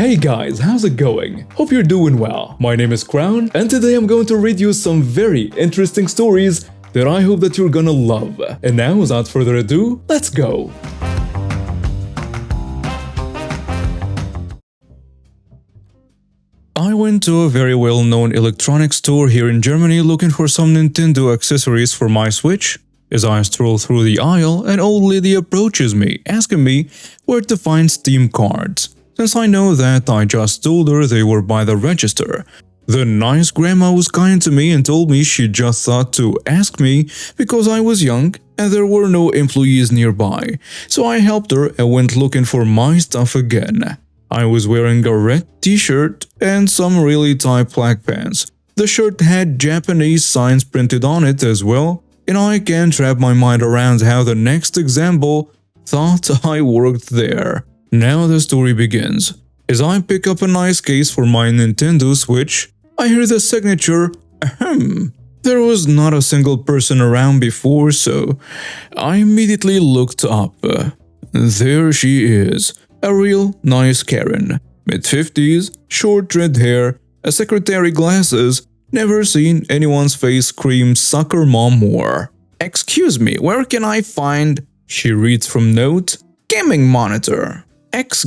Hey guys, how's it going? Hope you're doing well. My name is Crown, and today I'm going to read you some very interesting stories that I hope that you're gonna love. And now, without further ado, let's go! I went to a very well-known electronics store here in Germany looking for some Nintendo accessories for my Switch. As I stroll through the aisle, an old lady approaches me, asking me where to find Steam cards. Since I know that, I just told her they were by the register. The nice grandma was kind to me and told me she just thought to ask me because I was young and there were no employees nearby. So I helped her and went looking for my stuff again. I was wearing a red t-shirt and some really tight black pants. The shirt had Japanese signs printed on it as well, and I can't wrap my mind around how the next example thought I worked there. Now the story begins. As I pick up a nice case for my Nintendo Switch, I hear the signature, ahem. There was not a single person around before, so I immediately looked up. There she is, a real nice Karen. Mid-50s, short red hair, a secretary glasses, never seen anyone's face scream "Sucker Mom" more. Excuse me, where can I find? She reads from note, gaming monitor.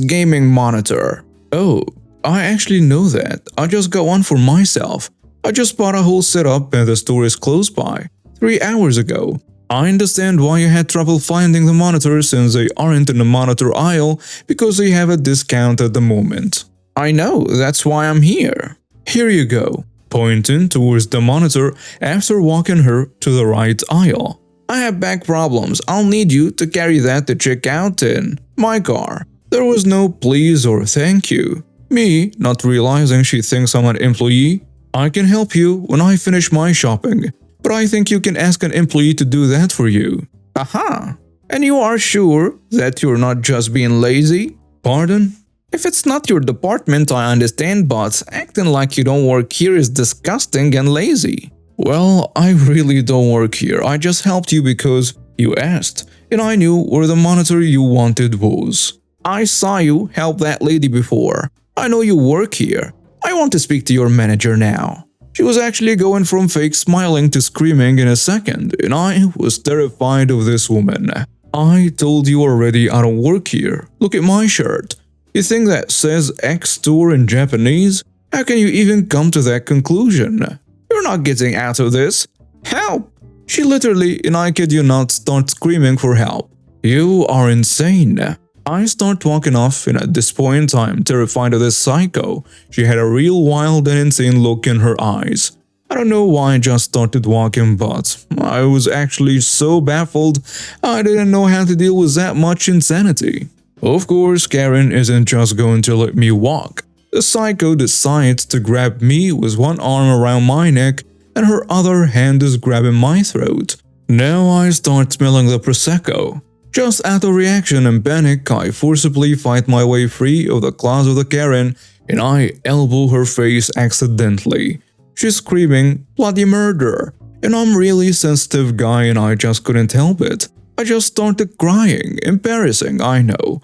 Gaming monitor. Oh, I actually know that. I just got one for myself. I just bought a whole setup and the store is close by. 3 hours ago. I understand why you had trouble finding the monitor since they aren't in the monitor aisle because they have a discount at the moment. I know, that's why I'm here. Here you go. Pointing towards the monitor after walking her to the right aisle. I have back problems. I'll need you to carry that to check out in my car. There was no please or thank you. Me, not realizing she thinks I'm an employee. I can help you when I finish my shopping, but I think you can ask an employee to do that for you. Aha! And you are sure that you're not just being lazy? Pardon? If it's not your department, I understand, but acting like you don't work here is disgusting and lazy. Well, I really don't work here. I just helped you because you asked, and I knew where the monitor you wanted was. I saw you help that lady before. I know you work here. I want to speak to your manager now. She was actually going from fake smiling to screaming in a second, and I was terrified of this woman. I told you already I don't work here. Look at my shirt. You think that says X store in Japanese? How can you even come to that conclusion? You're not getting out of this. Help! She literally, and I kid you not, starts screaming for help. You are insane. I start walking off, and at this point I'm terrified of this psycho. She had a real wild and insane look in her eyes. I don't know why I just started walking, but I was actually so baffled I didn't know how to deal with that much insanity. Of course, Karen isn't just going to let me walk. The psycho decides to grab me with one arm around my neck and her other hand is grabbing my throat. Now I start smelling the Prosecco. Just out of reaction and panic, I forcibly fight my way free of the claws of the Karen and I elbow her face accidentally. She's screaming, "Bloody murder!" And I'm really sensitive guy and I just couldn't help it. I just started crying. Embarrassing, I know.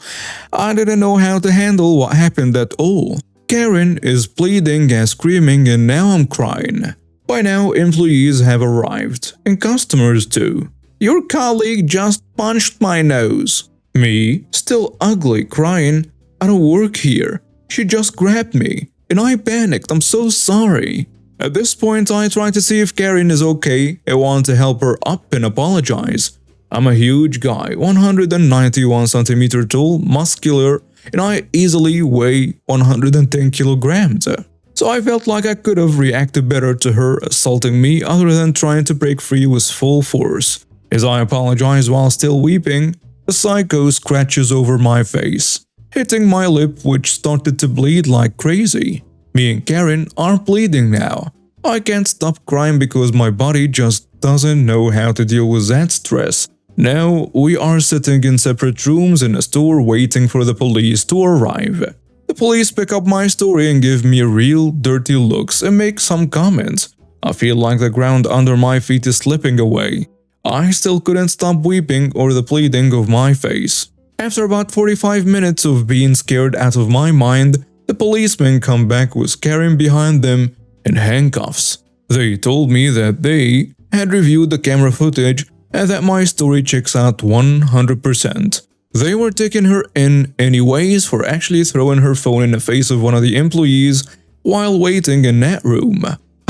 I didn't know how to handle what happened at all. Karen is pleading and screaming and now I'm crying. By now, employees have arrived, and customers too. Your colleague just punched my nose. Me, still ugly, crying. I don't work here. She just grabbed me, and I panicked. I'm so sorry. At this point, I try to see if Karen is okay and want to help her up and apologize. I'm a huge guy, 191 centimeter tall, muscular, and I easily weigh 110 kilograms. So I felt like I could have reacted better to her assaulting me other than trying to break free with full force. As I apologize while still weeping, the psycho scratches over my face, hitting my lip which started to bleed like crazy. Me and Karen are bleeding now. I can't stop crying because my body just doesn't know how to deal with that stress. Now we are sitting in separate rooms in a store waiting for the police to arrive. The police pick up my story and give me real dirty looks and make some comments. I feel like the ground under my feet is slipping away. I still couldn't stop weeping or the bleeding of my face. After about 45 minutes of being scared out of my mind, the policemen come back with Karen behind them in handcuffs. They told me that they had reviewed the camera footage and that my story checks out 100%. They were taking her in anyways for actually throwing her phone in the face of one of the employees while waiting in that room.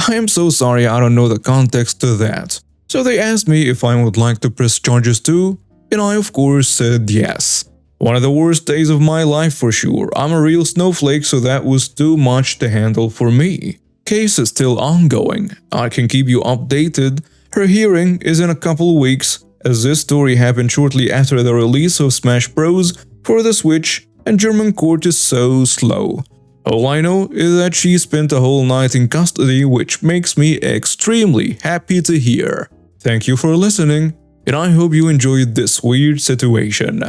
I am so sorry, I don't know the context to that. So they asked me if I would like to press charges too, and I of course said yes. One of the worst days of my life for sure. I'm a real snowflake, so that was too much to handle for me. Case is still ongoing. I can keep you updated. Her hearing is in a couple weeks, as this story happened shortly after the release of Smash Bros. For the Switch, and German court is so slow. All I know is that she spent a whole night in custody, which makes me extremely happy to hear. Thank you for listening, and I hope you enjoyed this weird situation.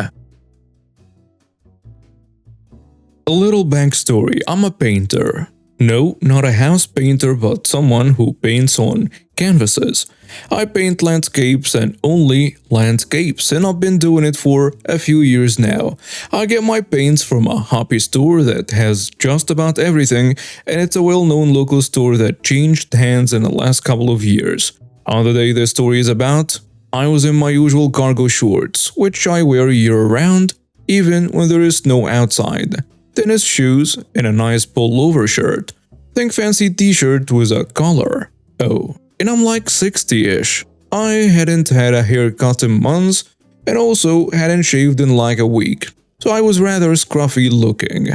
A little backstory, I'm a painter. No, not a house painter, but someone who paints on canvases. I paint landscapes and only landscapes, and I've been doing it for a few years now. I get my paints from a hobby store that has just about everything, and it's a well-known local store that changed hands in the last couple of years. On the day this story is about, I was in my usual cargo shorts, which I wear year-round, even when there is snow outside. Tennis shoes, and a nice pullover shirt. Think fancy t-shirt with a collar. Oh, and I'm like 60-ish. I hadn't had a haircut in months, and also hadn't shaved in like a week, so I was rather scruffy looking.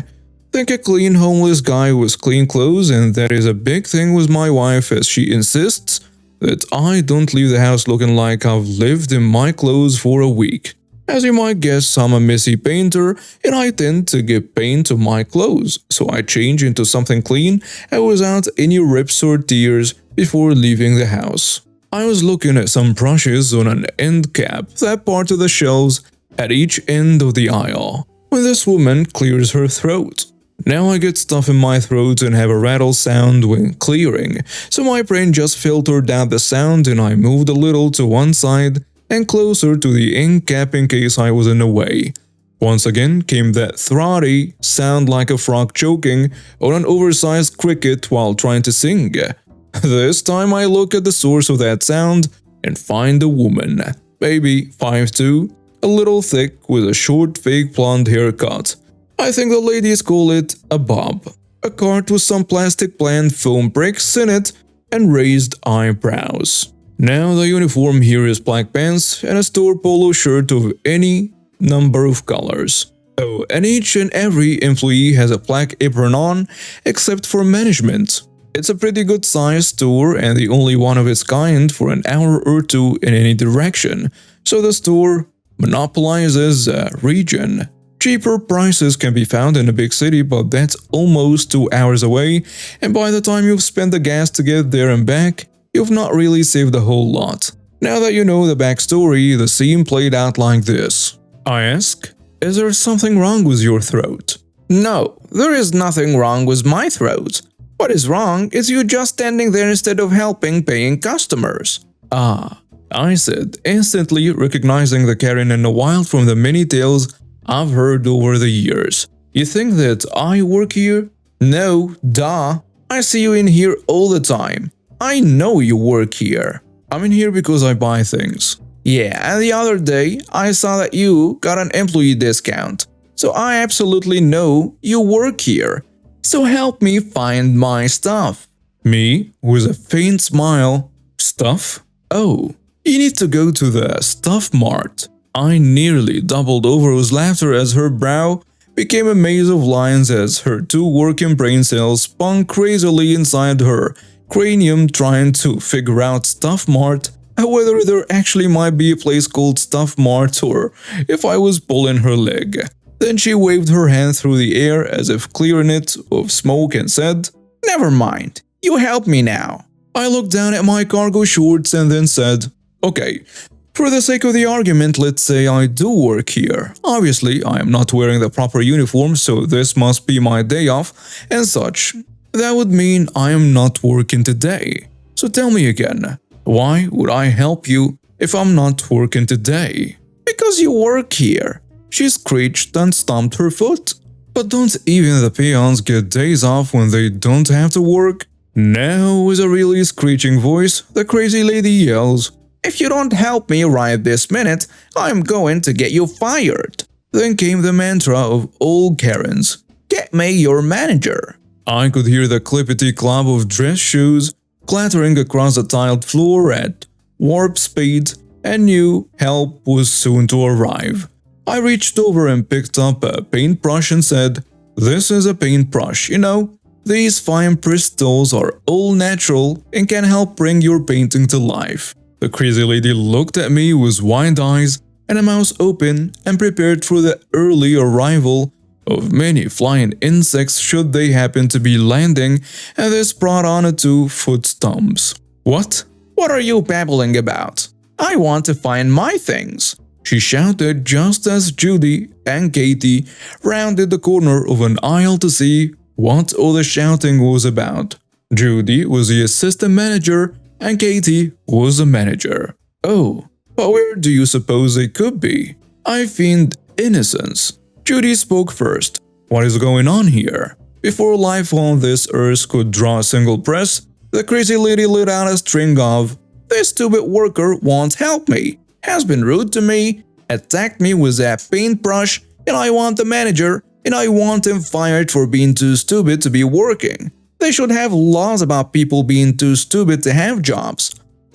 Think a clean homeless guy with clean clothes, and that is a big thing with my wife, as she insists that I don't leave the house looking like I've lived in my clothes for a week. As you might guess, I'm a messy painter, and I tend to give paint to my clothes, so I change into something clean and without any rips or tears before leaving the house. I was looking at some brushes on an end cap, that part of the shelves at each end of the aisle, when this woman clears her throat. Now I get stuff in my throat and have a rattle sound when clearing, so my brain just filtered out the sound and I moved a little to one side and closer to the end cap in case I was in the way. Once again came that throaty sound like a frog choking on an oversized cricket while trying to sing. This time I look at the source of that sound and find a woman, maybe 5'2", a little thick with a short fake blonde haircut. I think the ladies call it a bob. A cart with some plastic plant foam bricks in it and raised eyebrows. Now the uniform here is black pants and a store polo shirt of any number of colors. Oh, and each and every employee has a black apron on, except for management. It's a pretty good sized store and the only one of its kind for an hour or two in any direction, so the store monopolizes a region. Cheaper prices can be found in a big city, but that's almost 2 hours away, and by the time you've spent the gas to get there and back, you've not really saved a whole lot. Now that you know the backstory, the scene played out like this. I ask, is there something wrong with your throat? No, there is nothing wrong with my throat. What is wrong is you just standing there instead of helping paying customers. Ah, I said, instantly recognizing the Karen in the wild from the many tales I've heard over the years. You think that I work here? No, duh. I see you in here all the time. I know you work here. I'm in here because I buy things. Yeah, and the other day, I saw that you got an employee discount. So I absolutely know you work here. So help me find my stuff. Me, with a faint smile. Stuff? Oh, you need to go to the Stuff Mart. I nearly doubled over with laughter as her brow became a maze of lines as her two working brain cells spun crazily inside her cranium trying to figure out Stuff Mart, whether there actually might be a place called Stuff Mart or if I was pulling her leg. Then she waved her hand through the air as if clearing it of smoke and said, "Never mind, you help me now." I looked down at my cargo shorts and then said, "Okay, for the sake of the argument, let's say I do work here. Obviously, I am not wearing the proper uniform, so this must be my day off and such. That would mean I am not working today. So tell me again, why would I help you if I'm not working today?" "Because you work here." She screeched and stomped her foot. But don't even the peons get days off when they don't have to work? Now, with a really screeching voice, the crazy lady yells, "If you don't help me right this minute, I'm going to get you fired." Then came the mantra of all Karens, "Get me your manager." I could hear the clippity-clop of dress shoes clattering across the tiled floor at warp speed and knew help was soon to arrive. I reached over and picked up a paintbrush and said, "This is a paintbrush, you know. These fine crystals are all natural and can help bring your painting to life." The crazy lady looked at me with wide eyes and a mouth open and prepared for the early arrival of many flying insects should they happen to be landing, and this brought on a 2-foot stumps. "What? What are you babbling about? I want to find my things," she shouted just as Judy and Katie rounded the corner of an aisle to see what all the shouting was about. Judy was the assistant manager and Katie was the manager. Oh, but where do you suppose they could be? I feigned innocence. Judy spoke first. "What is going on here?" Before life on this earth could draw a single breath, the crazy lady let out a string of, "This stupid worker won't help me, has been rude to me, attacked me with that paintbrush, and I want the manager, and I want him fired for being too stupid to be working. They should have laws about people being too stupid to have jobs.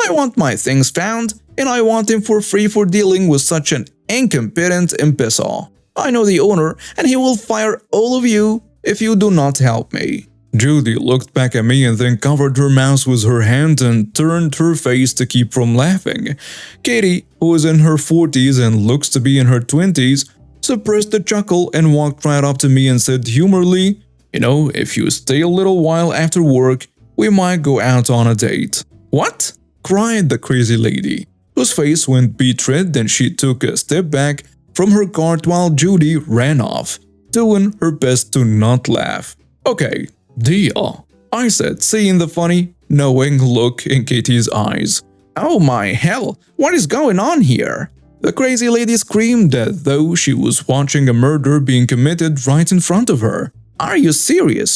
I want my things found, and I want him for free for dealing with such an incompetent imbecile. I know the owner, and he will fire all of you if you do not help me." Judy looked back at me and then covered her mouth with her hand and turned her face to keep from laughing. Katie, who is in her 40s and looks to be in her 20s, suppressed a chuckle and walked right up to me and said humorously, "You know, if you stay a little while after work, we might go out on a date." "What?" cried the crazy lady, whose face went beet red and she took a step back from her cart while Judy ran off, doing her best to not laugh. "Okay, deal," I said, seeing the funny, knowing look in Katie's eyes. "Oh my hell, what is going on here?" The crazy lady screamed as though she was watching a murder being committed right in front of her. "Are you serious?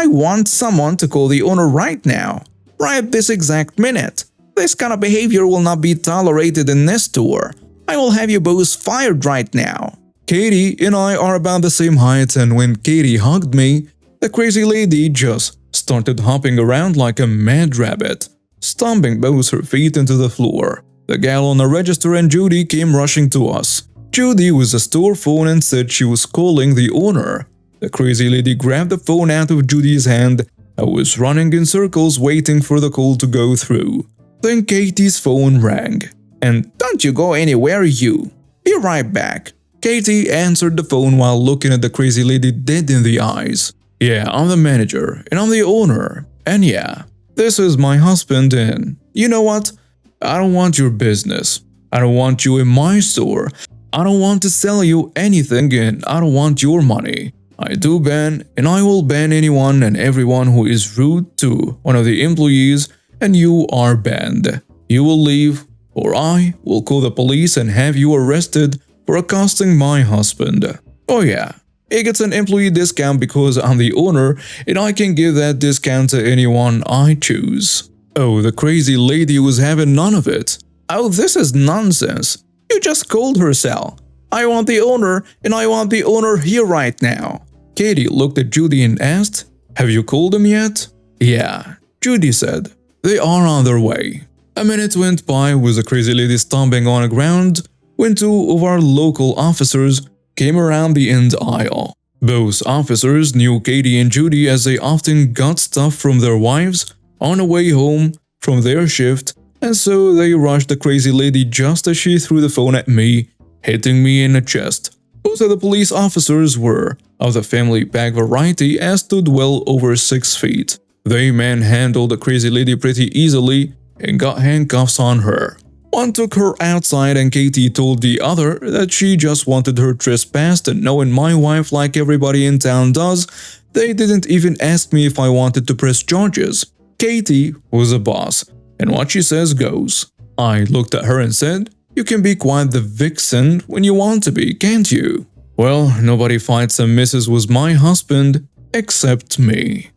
I want someone to call the owner right now. Right this exact minute. This kind of behavior will not be tolerated in this store. I will have you both fired right now." Katie and I are about the same height, and when Katie hugged me, the crazy lady just started hopping around like a mad rabbit, stomping both her feet into the floor. The gal on the register and Judy came rushing to us. Judy was a store phone and said she was calling the owner. The crazy lady grabbed the phone out of Judy's hand and was running in circles waiting for the call to go through. Then Katie's phone rang. "And don't you go anywhere, you. Be right back." Katie answered the phone while looking at the crazy lady dead in the eyes. "Yeah, I'm the manager, and I'm the owner. And yeah, this is my husband, and you know what? I don't want your business. I don't want you in my store. I don't want to sell you anything, and I don't want your money. I do ban, and I will ban anyone and everyone who is rude to one of the employees, and you are banned. You will leave, or I will call the police and have you arrested for accosting my husband. Oh yeah, he gets an employee discount because I'm the owner, and I can give that discount to anyone I choose." Oh, the crazy lady was having none of it. "Oh, this is nonsense. You just called her cell. I want the owner, and I want the owner here right now." Katie looked at Judy and asked, "Have you called him yet?" "Yeah," Judy said. "They are on their way." A minute went by with the crazy lady stomping on the ground when two of our local officers came around the end aisle. Both officers knew Katie and Judy as they often got stuff from their wives on the way home from their shift, and so they rushed the crazy lady just as she threw the phone at me, hitting me in the chest. Both of the police officers were of the family pack variety and stood well over 6 feet. They manhandled the crazy lady pretty easily and got handcuffs on her. One took her outside and Katie told the other that she just wanted her trespassed, and knowing my wife like everybody in town does, they didn't even ask me if I wanted to press charges. Katie was a boss, and what she says goes. I looked at her and said, "You can be quite the vixen when you want to be, can't you?" Well, nobody fights and misses with my husband except me.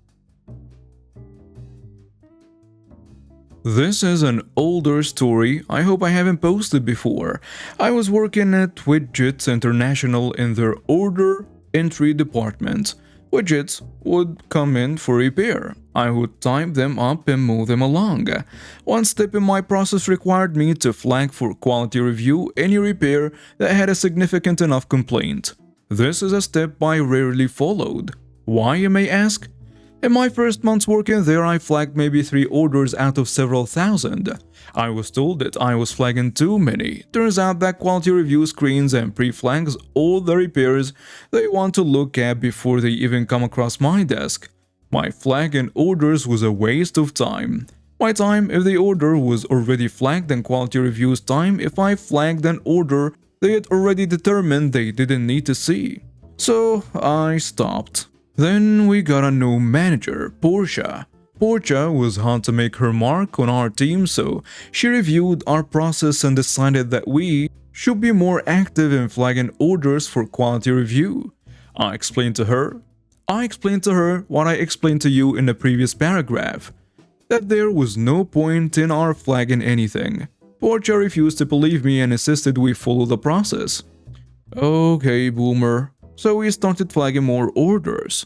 This is an older story. I hope I haven't posted before. I was working at Widgets International in their order entry department. Widgets would come in for repair. I would type them up and move them along. One step in my process required me to flag for quality review any repair that had a significant enough complaint. This is a step I rarely followed. Why, you may ask? In my first months working there, I flagged maybe 3 orders out of several thousand. I was told that I was flagging too many. Turns out that quality review screens and pre-flags all the repairs they want to look at before they even come across my desk. My flagging orders was a waste of time. My time if the order was already flagged, and quality review's time if I flagged an order they had already determined they didn't need to see. So I stopped. Then we got a new manager, Portia. Portia was hard to make her mark on our team, so she reviewed our process and decided that we should be more active in flagging orders for quality review. I explained to her what I explained to you in the previous paragraph, that there was no point in our flagging anything. Portia refused to believe me and insisted we follow the process. Okay, boomer. So we started flagging more orders.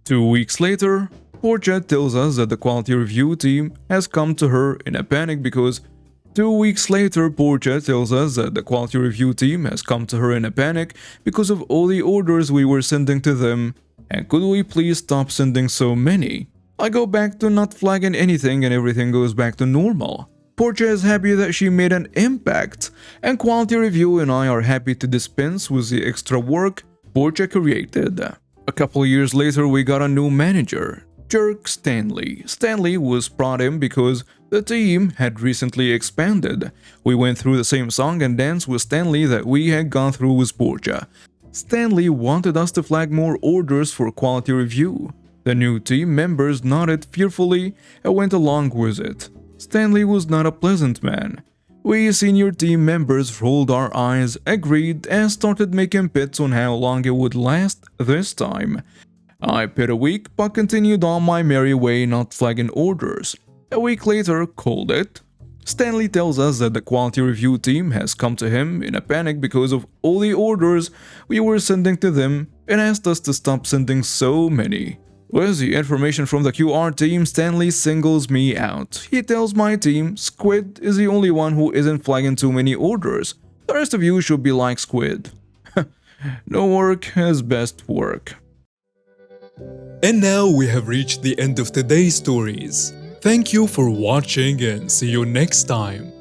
2 weeks later, Portia tells us that the quality review team has come to her in a panic because of all the orders we were sending to them, and could we please stop sending so many? I go back to not flagging anything and everything goes back to normal. Portia is happy that she made an impact, and quality review and I are happy to dispense with the extra work Portia created. A couple years later, we got a new manager, Jerk Stanley. Stanley was brought in because the team had recently expanded. We went through the same song and dance with Stanley that we had gone through with Portia. Stanley wanted us to flag more orders for quality review. The new team members nodded fearfully and went along with it. Stanley was not a pleasant man. We senior team members rolled our eyes, agreed, and started making bets on how long it would last this time. I bet a week, but continued on my merry way, not flagging orders. A week later, called it. Stanley tells us that the quality review team has come to him in a panic because of all the orders we were sending to them and asked us to stop sending so many. With the information from the QR team, Stanley singles me out. He tells my team Squid is the only one who isn't flagging too many orders. The rest of you should be like Squid. No work is best work. And now we have reached the end of today's stories. Thank you for watching and see you next time.